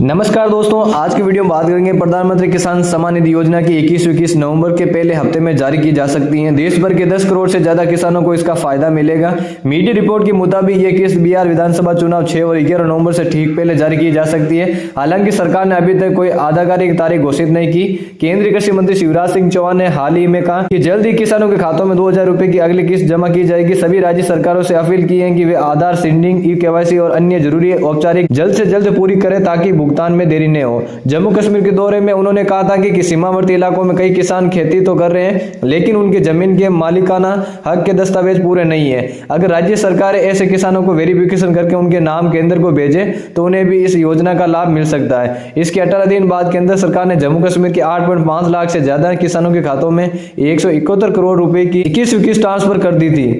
नमस्कार दोस्तों, आज की वीडियो में बात करेंगे प्रधानमंत्री किसान सम्मान निधि योजना की 21 नवंबर के पहले हफ्ते में जारी की जा सकती है। देश भर के 10 करोड़ से ज्यादा किसानों को इसका फायदा मिलेगा। मीडिया रिपोर्ट के मुताबिक ये किस्त बिहार विधानसभा चुनाव 6 और 11 नवंबर से ठीक पहले जारी की जा सकती है। हालांकि सरकार ने अभी तक कोई आधिकारिक तारीख घोषित नहीं की। केंद्रीय कृषि मंत्री शिवराज सिंह चौहान ने हाल ही में कहा कि जल्द ही किसानों के खातों में 2000 रुपए की अगली किस्त जमा की जाएगी। सभी राज्य सरकारों से अपील की है कि वे आधार सीडिंग, ई-केवाईसी और अन्य जरूरी औपचारिक जल्द से जल्द पूरी करें ताकि भुगतान में देरी न हो। जम्मू कश्मीर के दौरे में उन्होंने कहा था कि सीमावर्ती इलाकों में कई किसान खेती तो कर रहे हैं, लेकिन उनके जमीन के मालिकाना हक के दस्तावेज पूरे नहीं है। अगर राज्य सरकारें ऐसे किसानों को वेरिफिकेशन करके उनके नाम केंद्र को भेजे तो उन्हें भी इस योजना का लाभ मिल सकता है। इसके 18 दिन बाद केंद्र सरकार ने जम्मू कश्मीर के 8.5 लाख से ज्यादा किसानों के खातों में 171 करोड़ रुपए की 21वीं ट्रांसफर कर दी थी।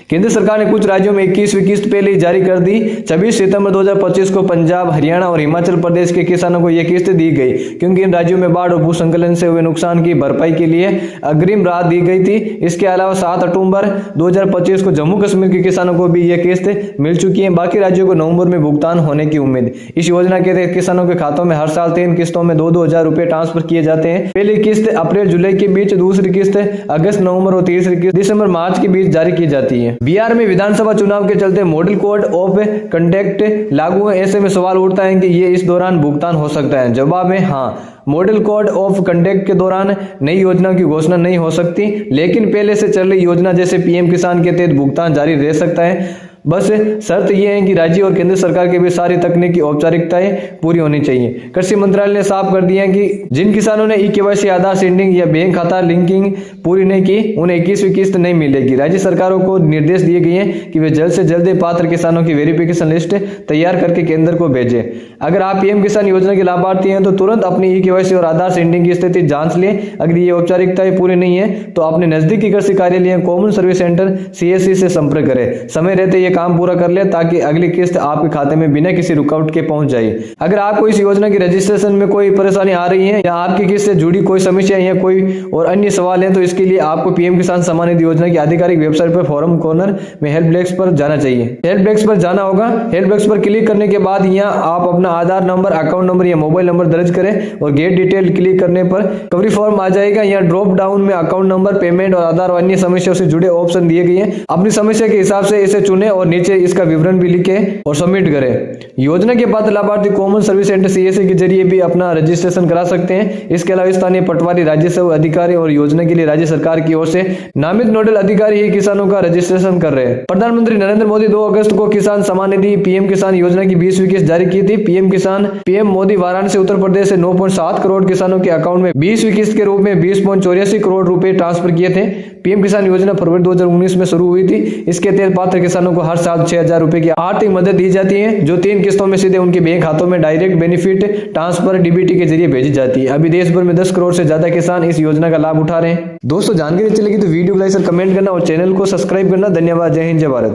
केंद्र सरकार ने कुछ राज्यों में 21वीं किस्त पहले ही जारी कर दी। 26 सितंबर 2025 को पंजाब, हरियाणा और हिमाचल प्रदेश के किसानों को यह किस्त दी गई, क्योंकि इन राज्यों में बाढ़ और भूस्खलन से हुए नुकसान की भरपाई के लिए अग्रिम राहत दी गई थी। इसके अलावा 7 अक्टूबर 2025 को जम्मू कश्मीर के किसानों को भी यह किस्त मिल चुकी है। बाकी राज्यों को नवंबर में भुगतान होने की उम्मीद। इस योजना के तहत किसानों के खातों में हर साल 3 किस्तों में 2-2 हजार रुपए ट्रांसफर किए जाते हैं। पहली किस्त अप्रैल जुलाई के बीच, दूसरी किस्त अगस्त नवंबर और तीसरी किस्त दिसंबर मार्च के बीच जारी की जाती है। बिहार में विधानसभा चुनाव के चलते मॉडल कोड ऑफ कंडक्ट लागू है। ऐसे में सवाल उठता है कि ये इस दौरान भुगतान हो सकता है। जवाब है हाँ। मॉडल कोड ऑफ कंडक्ट के दौरान नई योजना की घोषणा नहीं हो सकती, लेकिन पहले से चल रही योजना जैसे पीएम किसान के तहत भुगतान जारी रह सकता है। बस शर्त यह है कि राज्य और केंद्र सरकार के भी सारी तकनीकी औपचारिकताएं पूरी होनी चाहिए। कृषि मंत्रालय ने साफ कर दिया है कि जिन किसानों ने ई-केवाईसी, आधार सीडिंग या बैंक खाता लिंकिंग पूरी नहीं की, उन्हें 21वीं किस्त नहीं मिलेगी। राज्य सरकारों को निर्देश दिए गए हैं कि वे जल्द से जल्द पात्र किसानों की वेरिफिकेशन लिस्ट तैयार करके केंद्र को भेजें। अगर आप पीएम किसान योजना के लाभार्थी हैं तो तुरंत अपनी ई-केवाईसी और आधार सीडिंग की स्थिति जांच लें। अगर ये औपचारिकताएं पूरी नहीं है तो अपने नजदीकी कृषि कार्यालय, कॉमन सर्विस सेंटर CSC से संपर्क करें। समय रहते ये काम पूरा कर ले ताकि अगली किस्त आपके खाते में बिना किसी रुकावट के पहुंच जाए। अगर आपको इस योजना की रजिस्ट्रेशन में कोई परेशानी आ रही है या आपकी किस्त से जुड़ी कोई समस्या या कोई और अन्य सवाल है तो इसके लिए आपको पीएम किसान सम्मान निधि योजना की आधिकारिक वेबसाइट पर फोरम कॉर्नर में हेल्प डेस्क पर जाना चाहिए। हेल्प डेस्क पर जाना होगा। हेल्प डेस्क पर क्लिक करने के बाद यहाँ आप अपना आधार नंबर, अकाउंट नंबर या मोबाइल नंबर दर्ज करें और गेट डिटेल क्लिक करने पर रिकवरी फॉर्म आ जाएगा। यहाँ ड्रॉप डाउन में अकाउंट नंबर, पेमेंट और आधार और अन्य समस्याओं से जुड़े ऑप्शन दिए गए हैं। अपनी समस्या के हिसाब से इसे चुने और नीचे इसका विवरण भी लिखे और सबमिट करें। योजना के पात्र लाभार्थी कॉमन सर्विस सेंटर CSC के जरिए भी अपना रजिस्ट्रेशन करा सकते हैं। इसके अलावा स्थानीय पटवारी, राजस्व अधिकारी और योजना के लिए राज्य सरकार की ओर से नामित नोडल अधिकारी ही किसानों का रजिस्ट्रेशन कर रहे हैं। प्रधानमंत्री नरेंद्र मोदी 2 अगस्त को किसान सम्मान निधि पीएम किसान योजना की 20वीं किस्त जारी की थी। पीएम मोदी वाराणसी उत्तर प्रदेश से 9.7 करोड़ किसानों के अकाउंट में 20वीं किस्त के रूप में 20.84 करोड़ रुपए ट्रांसफर किए थे। पीएम किसान योजना फरवरी 2019 में शुरू हुई थी। इसके तहत पात्र किसानों को हर साल 6000 रुपए की आर्थिक मदद दी जाती है, जो 3 किस्तों में सीधे उनके बैंक खातों में डायरेक्ट बेनिफिट ट्रांसफर DBT के जरिए भेजी जाती है। अभी देश भर में 10 करोड़ से ज्यादा किसान इस योजना का लाभ उठा रहे हैं। दोस्तों, जानकारी अच्छी लगी तो वीडियो को लाइक और कमेंट करना और चैनल को सब्सक्राइब करना। धन्यवाद। जय हिंद, जय भारत।